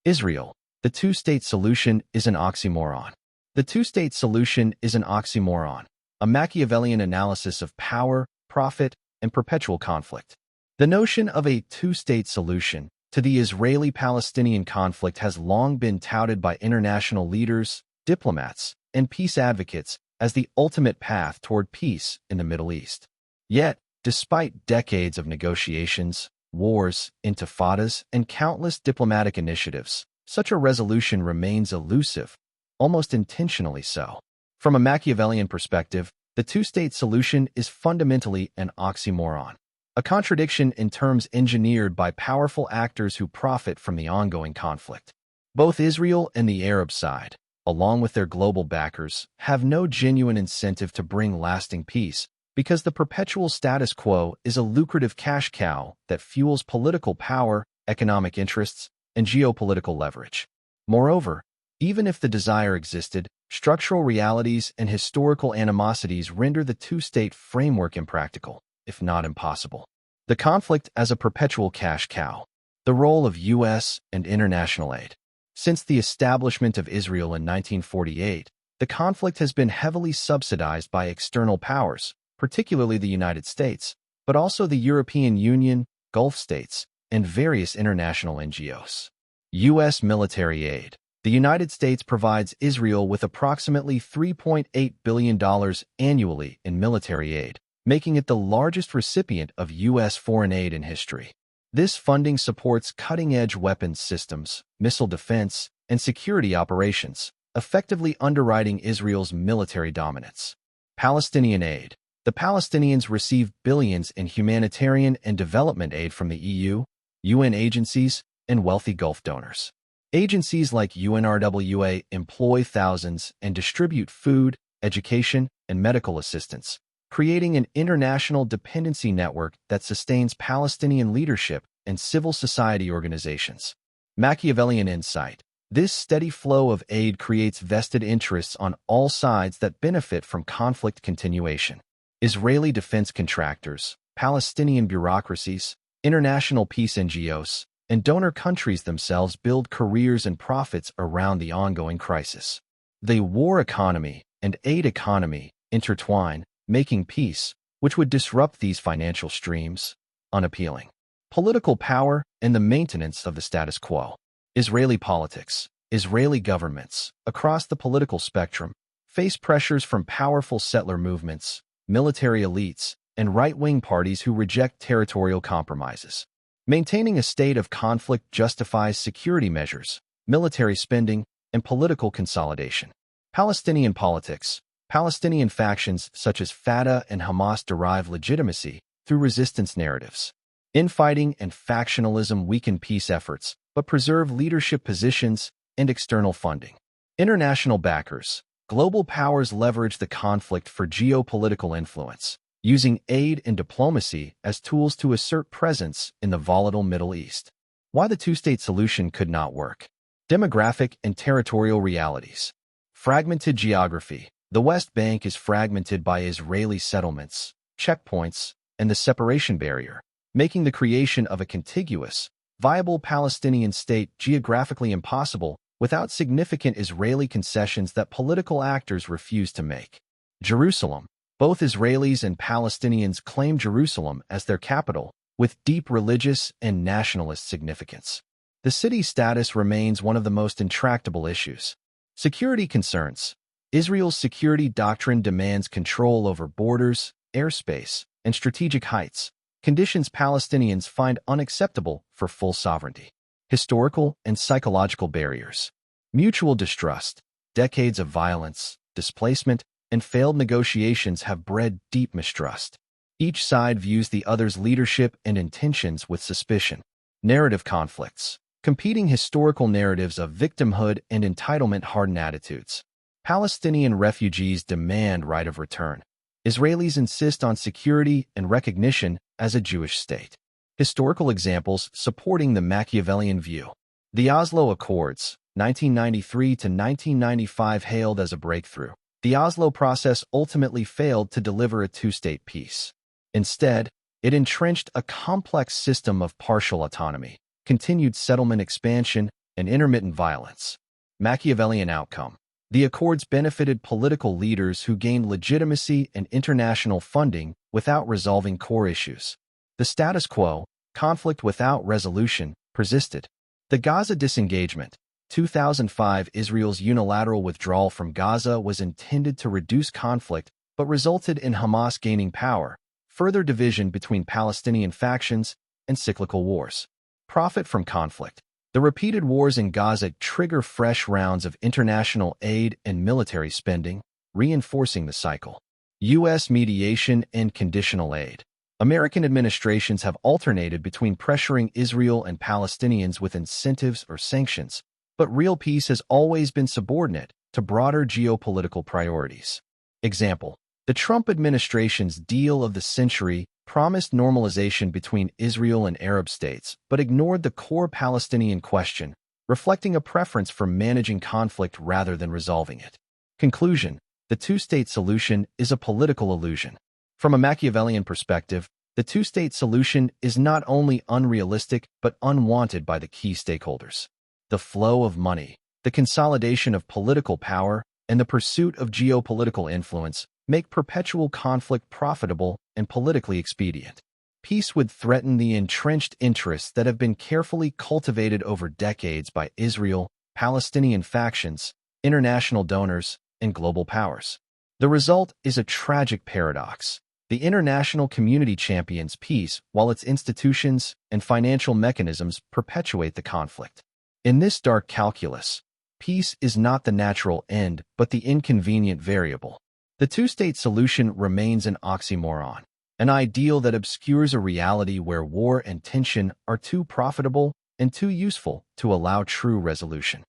Israel. The two-state solution is an oxymoron. The two-state solution is an oxymoron, a Machiavellian analysis of power, profit, and perpetual conflict. The notion of a two-state solution to the Israeli-Palestinian conflict has long been touted by international leaders, diplomats, and peace advocates as the ultimate path toward peace in the Middle East. Yet, despite decades of negotiations, wars, intifadas, and countless diplomatic initiatives, such a resolution remains elusive, almost intentionally so. From a Machiavellian perspective, the two-state solution is fundamentally an oxymoron, a contradiction in terms engineered by powerful actors who profit from the ongoing conflict. Both Israel and the Arab side, along with their global backers, have no genuine incentive to bring lasting peace because the perpetual status quo is a lucrative cash cow that fuels political power, economic interests, and geopolitical leverage. Moreover, even if the desire existed, structural realities and historical animosities render the two-state framework impractical, if not impossible. The conflict as a perpetual cash cow. The role of U.S. and international aid. Since the establishment of Israel in 1948, the conflict has been heavily subsidized by external powers, particularly the United States, but also the European Union, Gulf states, and various international NGOs. U.S. military aid. The United States provides Israel with approximately $3.8 billion annually in military aid, making it the largest recipient of U.S. foreign aid in history. This funding supports cutting-edge weapons systems, missile defense, and security operations, effectively underwriting Israel's military dominance. Palestinian aid. The Palestinians receive billions in humanitarian and development aid from the EU, UN agencies, and wealthy Gulf donors. Agencies like UNRWA employ thousands and distribute food, education, and medical assistance, creating an international dependency network that sustains Palestinian leadership and civil society organizations. Machiavellian insight. This steady flow of aid creates vested interests on all sides that benefit from conflict continuation. Israeli defense contractors, Palestinian bureaucracies, international peace NGOs, and donor countries themselves build careers and profits around the ongoing crisis. The war economy and aid economy intertwine, making peace, which would disrupt these financial streams, unappealing. Political power and the maintenance of the status quo. Israeli politics. Israeli governments, across the political spectrum, face pressures from powerful settler movements, military elites, and right-wing parties who reject territorial compromises. Maintaining a state of conflict justifies security measures, military spending, and political consolidation. Palestinian politics. Palestinian factions such as Fatah and Hamas derive legitimacy through resistance narratives. Infighting and factionalism weaken peace efforts, but preserve leadership positions and external funding. International backers. Global powers leverage the conflict for geopolitical influence, using aid and diplomacy as tools to assert presence in the volatile Middle East. Why the two-state solution could not work. Demographic and territorial realities. Fragmented geography. The West Bank is fragmented by Israeli settlements, checkpoints, and the separation barrier, making the creation of a contiguous, viable Palestinian state geographically impossible without significant Israeli concessions that political actors refuse to make. Jerusalem. Both Israelis and Palestinians claim Jerusalem as their capital, with deep religious and nationalist significance. The city's status remains one of the most intractable issues. Security concerns. Israel's security doctrine demands control over borders, airspace, and strategic heights, conditions Palestinians find unacceptable for full sovereignty. Historical and psychological barriers. Mutual distrust. Decades of violence, displacement, and failed negotiations have bred deep mistrust. Each side views the other's leadership and intentions with suspicion. Narrative conflicts. Competing historical narratives of victimhood and entitlement-hardened attitudes. Palestinian refugees demand right of return. Israelis insist on security and recognition as a Jewish state. Historical examples supporting the Machiavellian view. The Oslo Accords, 1993 to 1995, hailed as a breakthrough. The Oslo process ultimately failed to deliver a two-state peace. Instead, it entrenched a complex system of partial autonomy, continued settlement expansion, and intermittent violence. Machiavellian outcome. The accords benefited political leaders who gained legitimacy and international funding without resolving core issues. The status quo, conflict without resolution, persisted. The Gaza disengagement. 2005 Israel's unilateral withdrawal from Gaza was intended to reduce conflict but resulted in Hamas gaining power, further division between Palestinian factions, and cyclical wars. Profit from conflict. The repeated wars in Gaza trigger fresh rounds of international aid and military spending, reinforcing the cycle. U.S. mediation and conditional aid. American administrations have alternated between pressuring Israel and Palestinians with incentives or sanctions, but real peace has always been subordinate to broader geopolitical priorities. Example: the Trump administration's deal of the century promised normalization between Israel and Arab states, but ignored the core Palestinian question, reflecting a preference for managing conflict rather than resolving it. Conclusion: the two-state solution is a political illusion. From a Machiavellian perspective, the two-state solution is not only unrealistic but unwanted by the key stakeholders. The flow of money, the consolidation of political power, and the pursuit of geopolitical influence make perpetual conflict profitable and politically expedient. Peace would threaten the entrenched interests that have been carefully cultivated over decades by Israel, Palestinian factions, international donors, and global powers. The result is a tragic paradox. The international community champions peace while its institutions and financial mechanisms perpetuate the conflict. In this dark calculus, peace is not the natural end but the inconvenient variable. The two-state solution remains an oxymoron, an ideal that obscures a reality where war and tension are too profitable and too useful to allow true resolution.